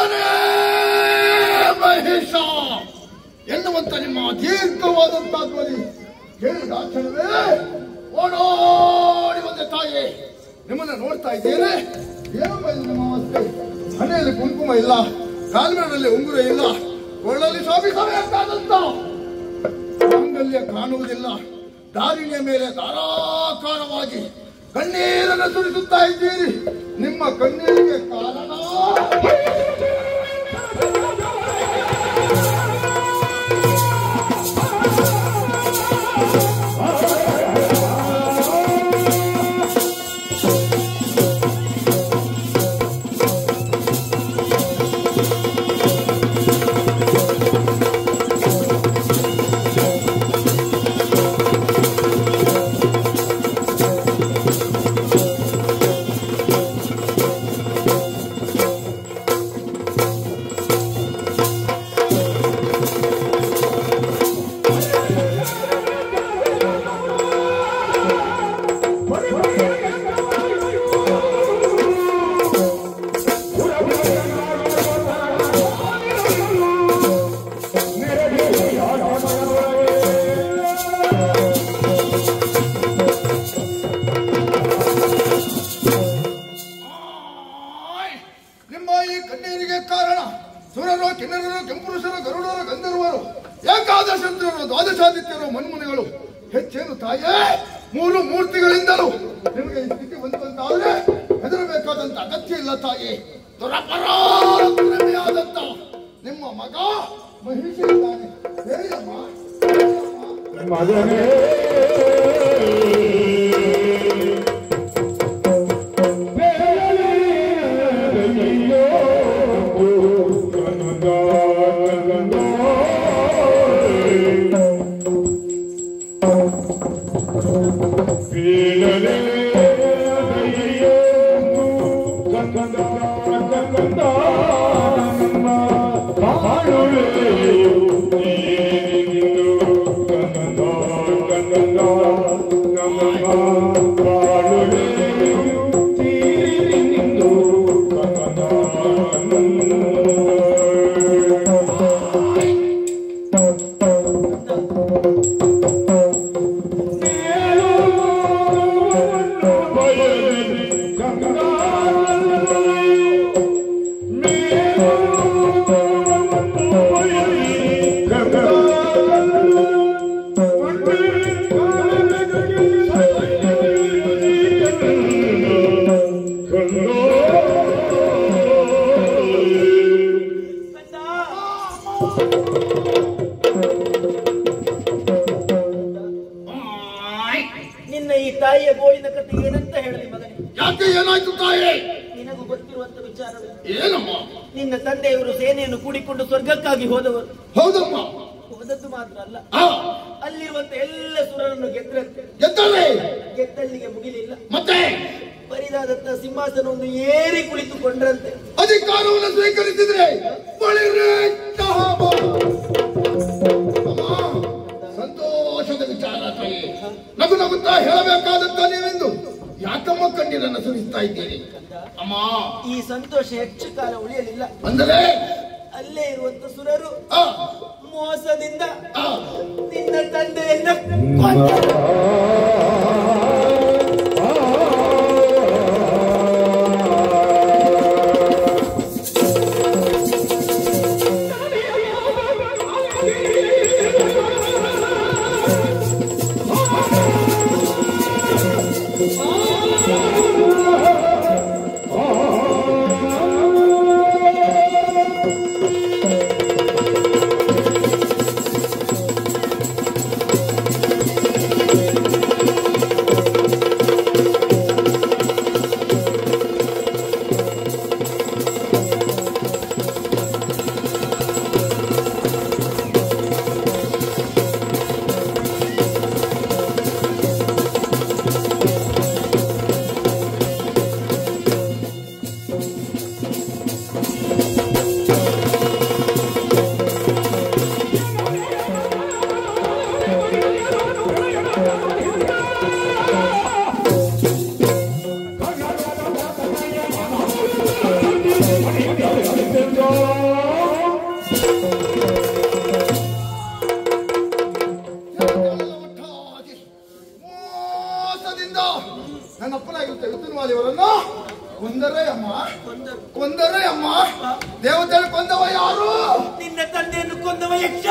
ಮಗನೇ ಮಹೇಶ ಎನ್ನುವಂತ ನಿಮ್ಮ ದೀರ್ಘವಾದಂತಹ ಧ್ವನಿ ಕೇಳಿದ ಕ್ಷಣವೇ ಓಡೋಡಿ ಬಂದೆ ತಾಯಿ. ನಿಮ್ಮನ್ನ ನೋಡ್ತಾ ಇದ್ದೇನೆ. ಏನಪ್ಪ ಇದು ನಮ್ಮ ಅವಸ್ಥೆ? ಮನೆಯಲ್ಲಿ ಕುಂಕುಮ ಇಲ್ಲ, ಕಾಲ್ಮೇಳಲ್ಲಿ ಉಂಗುರ ಇಲ್ಲ, ಕೊಳ್ಳಲ್ಲಿ ಶೋಭಿಸಬೇಕಾದಂತ ಮಾಂಗಲ್ಯ ಕಾಣುವುದಿಲ್ಲ. ದಾರಿಣಿಯ ಮೇಲೆ ಧಾರಾಕಾರವಾಗಿ ಕಣ್ಣೀರನ್ನು ಸುರಿಸುತ್ತಾ ಇದ್ದೀರಿ. ನಿಮ್ಮ ಕಣ್ಣೀರಿಗೆ ಕಾರಣ ದ್ವಾದಶಾದಿತ್ಯರು ಮನ್ಮುನಿಗಳು ಹೆಚ್ಚೇನು ತಾಯೇ. ಮೂರು ಮೂರ್ತಿಗಳಿಂದಲೂ ನಿಮಗೆ ಈ ಸ್ಥಿತಿ ಬಂದಂತಾದ್ರೆ ಹೆದರಬೇಕಾದಂತ ಅಗತ್ಯ ಇಲ್ಲ ತಾಯಿ. ದುರಪರಾಧನೆಯಾದಂತ ನಿಮ್ಮ ಮಗ ಮಹಿಷ ಇದ್ದಾನೆ. ಹೇಳಮ್ಮ ಮಗನೇ ನಿನ್ನ ಈ ತಾಯಿಯ ಗೋಳಿನ ಕಥೆ ಏನಂತ ಹೇಳಲಿ ಮಗನೇ? ಯಾಕೆ ಏನಾಯ್ತು ತಾಯಿ? ನಿನಗೂ ಗೊತ್ತಿರುವಂತ ವಿಚಾರವೇ. ಏನಮ್ಮ? ನಿನ್ನ ತಂದೆಯವರು ಸೇನೆಯನ್ನು ಕೂಡಿಕೊಂಡು ಸ್ವರ್ಗಕ್ಕಾಗಿ ಹೋದವರು. ಹೌದಮ್ಮ. ಹೋದದ್ದು ಮಾತ್ರ ಅಲ್ಲ, ಅಲ್ಲಿರುವಂತ ಎಲ್ಲ ಸುರರನ್ನು ಗೆದ್ದಲ್ಲಿಗೆ ಮುಗಿಲಿಲ್ಲ. ಮತ್ತೆ ಬರಿದಾದಂತ ಸಿಂಹಾಸನವನ್ನು ಏರಿ ಕುಳಿತುಕೊಂಡ್ರಂತೆ. ಅಧಿಕಾರವನ್ನು ಸ್ವೀಕರಿಸಿದ್ರೆ ಸಂತೋಷದ ವಿಚಾರ ತಾಯಿ. ನಗು ನಗುತ್ತಾ ಹೇಳಬೇಕಾದಂತ ನೀವೆಂದು ಯಾಕಮ್ಮ ಕಣ್ಣೀರನ್ನು ಸುರಿಸ್ತಾ ಇದ್ದೀರಿ ಅಮ್ಮ? ಈ ಸಂತೋಷ ಹೆಚ್ಚು ಕಾಲ ಉಳಿಯಲಿಲ್ಲ. ಅಂದರೆ ಅಲ್ಲೇ ಇರುವಂತ ಸುರರು ಮೋಸದಿಂದ ನಿನ್ನ ತಂದೆಯನ್ನ ಮೋಸದಿಂದ ನನ್ನ ಅಪ್ಪನಾಗಿರುತ್ತೆ ಋತುನ್ಮಾಲಿಯವರನ್ನು ಕೊಂದರೆ ಅಮ್ಮ ದೇವತೆಗಳು ಕೊಂದವ ಯಾರು? ನಿನ್ನ ತಂದೆಯನ್ನು ಕೊಂದವ ಯಕ್ಷ.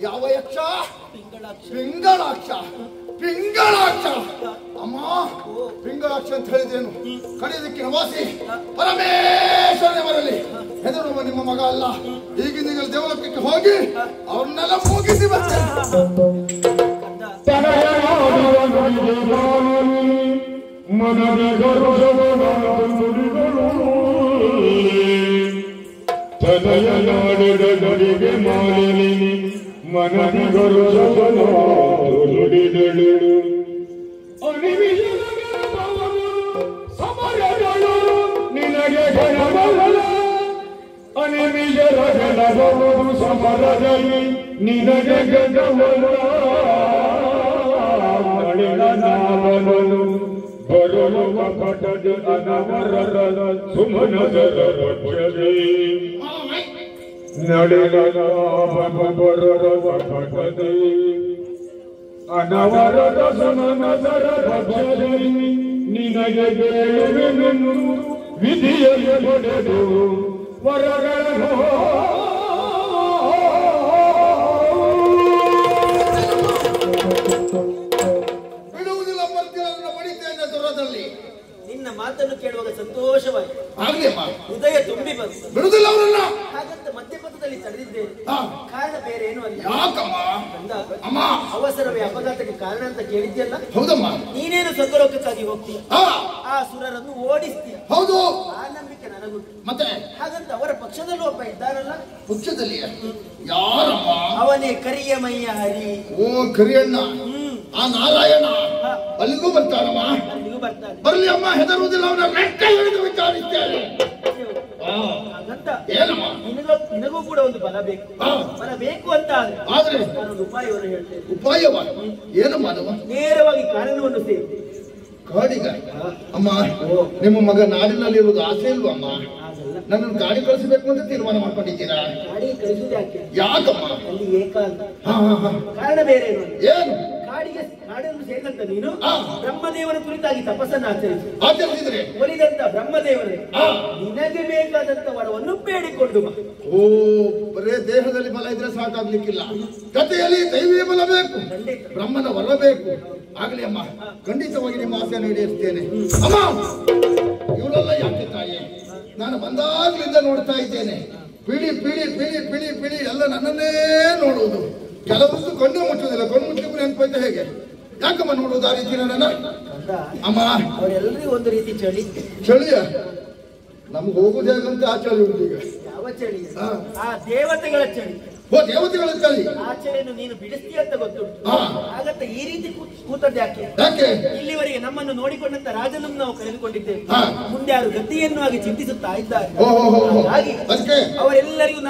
ಯಾವ ಯಕ್ಷ? ಪಿಂಗಳಾಕ್ಷ. ಅಮ್ಮ, ಪಿಂಗಳಾಕ್ಷ ಅಂತ ಹೇಳಿದೇನು? ಕಡೆಯದಕ್ಕೆ ವಾಸಿ ಪರಮೇಶ್ವರನೇ ಬರಲಿ. ಹೆದರುವ ನಿಮ್ಮ ಮಗ ಅಲ್ಲ. ಈಗಿನ ದೇವಲೋಕಕ್ಕೆ ಹೋಗಿ ಅವ್ರನ್ನೆಲ್ಲ ಮುಗಿಸಿ ಬರ್ತೇನೆ. ತನಯ ನಾಡಿದ ಗಡಿಗೆ ಮಾಲಿನಿ ಮನದಿ ಗರುಡವನು ನುಡಿದಳು ಸಮರಗಳು ನಿನಗೆ ಗಣವಲ್ಲ ಅನಿಮಿಷರ ಗಣವರು ಸಮರದಲ್ಲಿ ನಿನಗೆ ಗಣವಲ್ಲ ನಡೆದ ನಾಮನು ಬರುವ ಪಟದ ಅನವರರ ಸುಮನದರ ರಕ್ಷದೆ ನಡೆದ ಬರುವ ಪಟದೆ ಅನವರದ ಸುಮನದರ ರಕ್ಷದೆ ನಿನಗೆ ಬೇಳುವೆನು ವಿಧಿಯಲ್ಲಿ ಪಡೆದು ವರಗಳ ನಿನ್ನ ಮಾತನ್ನು ಕೇಳುವಾಗ ಸಂತೋಷವಾಗಿದೆ. ಹೃದಯ ತುಂಬಿ ಬಂತು. ಬಿಡುದಿಲ್ಲ ಅವರನ್ನ. ಹಾಗಂತ ಮಧ್ಯಪಥದಲ್ಲಿ ತಡೆದಿದ್ದೇನೆ. ಕಾರಣ ಬೇರೆ ಏನು ಅಲ್ಲ. ಯಾಕಮ್ಮ? ಅವಸರವೇ ಅಪಘಾತಕ್ಕೆ ಕಾರಣ ಅಂತ ಕೇಳಿದ್ಯಲ್ಲ. ಹೌದಮ್ಮ. ನೀನೇನು ಸ್ವರ್ಗಲೋಕಕ್ಕಾಗಿ ಹೋಗ್ತೀಯ, ಆ ಸುರರನ್ನು ಓಡಿಸ್ತೀಯ. ಹೌದು. ಆ ನಂಬಿಕೆ ನನಗುಂಟು. ಮತ್ತೆ ಹಾಗಂತ ಅವರ ಪಕ್ಷದಲ್ಲೂ ಒಬ್ಬ ಇದ್ದಾರಲ್ಲ. ಪಕ್ಷದಲ್ಲಿ ಯಾರಮ್ಮ? ಅವನೇ ಕರಿಯ ಮೈಯ ಹರಿ. ಓ ಕರಿಯಣ್ಣ, ಆ ನಾರಾಯಣ ಅಲ್ಲಿಗೂ ಬರ್ತಾನಮ್ಮ. ಅಲ್ಲಿಗೂ ಬರ್ತಾನೆ. ಬರ್ಲಿ ಅಮ್ಮ, ಹೆದರುವುದಿಲ್ಲ. ಅವನ ರೆಕ್ಕೆ ಹಿಡಿದು ವಿಚಾರಿಸ್ತೇನೆ. ಹಾಗಂತ ಏನಮ್ಮ? ನಿನಗೂ ಕೂಡ ಒಂದು ಬಲ ಬೇಕು. ಬಲ ಬೇಕು ಅಂತ ಆದ್ರೆ ನಾನೊಂದು ಉಪಾಯವನ್ನು ಹೇಳ್ತೇನೆ. ಉಪಾಯವ? ಏನಮ್ಮ ಅದು? ನೇರವಾಗಿ ಕಾರಣವನ್ನು ಸೇರಿ ಕಾಡಿಗ. ಅಮ್ಮ, ನಿಮ್ಮ ಮಗ ನಾಡಿನಲ್ಲಿ ಇರುವುದು ಆಸೆ ಇಲ್ವಾ ಅಮ್ಮ? ನನ್ನನ್ನು ಗಾಡಿ ಕಳಿಸಬೇಕು ಅಂತ ತೀರ್ಮಾನ ಮಾಡ್ಕೊಂಡಿದ್ದೀರಾ? ಗಾಡಿ ಕಳಿಸುವುದು ಯಾಕೆ? ಯಾಕಮ್ಮ? ಅಲ್ಲಿ ಏಕಾಂತ. ಕಾರಣ ಬೇರೆ ಏನು? ಕಾಡನ್ನು ಸೇರಿದಂತ ನೀನು ಬ್ರಹ್ಮದೇವನ ಕುರಿತಾಗಿ ತಪಸ್ಸನ್ನು ಆಚರಿಸಿದ್ರೆ ಒಲಿದಂತ ಬ್ರಹ್ಮದೇವರೇ ನಿನಗೆ ಬೇಕಾದಂತ ವರವನ್ನು ಬೇಡಿಕೊಂಡು ಬಾ. ಓ, ಬರೇ ದೇಹದಲ್ಲಿ ಬಲ ಇದ್ರೆ ಸಾಕಾಗ್ಲಿಕ್ಕಿಲ್ಲ, ಕಥೆಯಲ್ಲಿ ದೈವೀಯ ಬಲ ಬೇಕು, ಬ್ರಹ್ಮನ ವರ ಬೇಕು. ಆಗ್ಲಿ ಅಮ್ಮ, ಖಂಡಿತವಾಗಿ ನಿಮ್ಮ ಆಸೆಯನ್ನು ಈಡೇರಿಸ್ತೇನೆ. ಅಮ್ಮ, ಇವರೆಲ್ಲ ಯಾಕೆ ತಾಯಿ? ನಾನು ಬಂದಾಗ್ಲಿಂದ ನೋಡ್ತಾ ಇದ್ದೇನೆ. ಪಿಡಿ ಪಿಡಿ ಪಿಡಿ ಪಿಡಿ ಪಿಡಿ ಎಲ್ಲ ನನ್ನನ್ನೇ ನೋಡುವುದು. ಕೆಲವೊಂದು ಕಣ್ಣು ಮುಚ್ಚುವುದಿಲ್ಲ. ಕಣ್ಣು ಮುಚ್ಚಲಿಕ್ಕೆ ನೆನಪೈತೆ ಹೇಗೆ? ಯಾಕಮ್ಮ ನೋಡುವುದು ಆ ರೀತಿ ನನ್ನ? ಅಮ್ಮ, ಅವರೆಲ್ಲರಿಗೂ ಒಂದು ರೀತಿ ಚಳಿ. ಚಳಿಯ? ನಮ್ಗೆ ಹೋಗುದು ಹೇಗಂತ ಆ ಚಳಿ ಉಂಟು ಈಗ. ಯಾವ ಚಳಿ? ಆ ದೇವತೆಗಳ ಚಳಿ. ಓ, ದೇವತೆಗಳ ಚಳಿ. ಆ ಚಳಿಯನ್ನು ನೀನು ಬಿಡಿಸ್ತೀಯ ಅಂತ ಗೊತ್ತುಂಟು. ಹಾಗಂತ ಈ ರೀತಿ ಕೂತದ್ದು ಯಾಕೆ? ಇಲ್ಲಿವರೆಗೆ ನಮ್ಮನ್ನು ನೋಡಿಕೊಂಡಂತ ರಾಜನನ್ನು ನಾವು ಕರೆದುಕೊಂಡಿದ್ದೇವೆ. ಮುಂದೆ ಯಾರು ಗತಿಯನ್ನು ಆಗಿ ಚಿಂತಿಸುತ್ತಾ ಇದ್ದಾರೆ. ಹಾಗಾಗಿ ಅವರೆಲ್ಲರಿಗೂ